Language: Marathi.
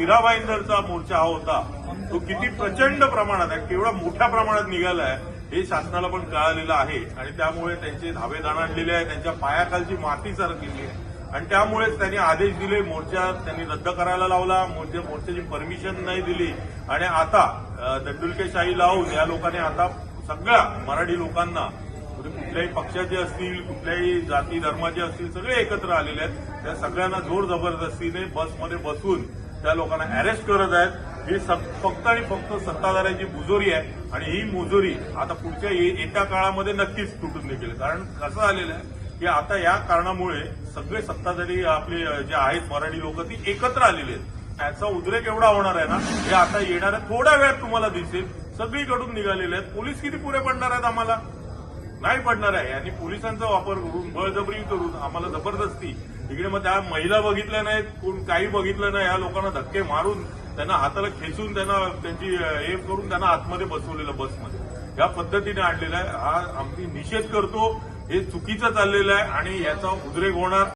मीराबाईंदरचा मोर्चा हा होता तो किती प्रचंड प्रमाणात आहे, केवढा मोठ्या प्रमाणात निघालाय हे शासनाला पण कळालेलं आहे आणि त्यामुळे त्यांचे धाबे दाणाडलेले आहे, त्यांच्या पायाखालची माती सरकलेली आहे आणि त्यामुळेच त्यांनी आदेश दिले, मोर्चा त्यांनी रद्द करायला लावला, मोर्चाची परमिशन नाही दिली आणि आता दंडुलकेशाही लावून या लोकांनी आता सगळ्या मराठी लोकांना कुठल्याही पक्षाचे असतील, कुठल्याही जाती धर्माचे असतील, सगळे एकत्र आलेले आहेत. त्या सगळ्यांना जोर जबरदस्तीने बसमध्ये बसून त्या लोकांना अरेस्ट करत आहेत. ही फक्त आणि फक्त सत्ताधाऱ्यांची मुजोरी आहे आणि ही मुजोरी आता पुढच्या येत्या काळामध्ये नक्कीच तुटून निघेल. कारण कसं झालेलं आहे की आता या कारणामुळे सगळे सत्ताधारी आपले जे आहेत मराठी लोक ती एकत्र आलेले आहेत. त्याचा उद्रेक एवढा होणार आहे ना, हे आता येणाऱ्या थोड्या वेळात तुम्हाला दिसेल. सगळीकडून निघालेले आहेत. पोलीस किती पुरे पडणार आहेत आम्हाला? नाही पडणार आहे. आणि पोलिसांचा वापर करून बळजबरी करून आम्हाला जबरदस्ती इकडे मग त्या महिला बघितल्या नाहीत, कोण काही बघितलं नाही, या लोकांना धक्के मारून त्यांना हाताला खेचून त्यांना त्यांची हे करून त्यांना आतमध्ये बसवलेलं बसमध्ये या पद्धतीने आणलेलं आहे. हा आम्ही निषेध करतो. हे चुकीचं चाललेलं आहे आणि याचा उद्रेक होणार.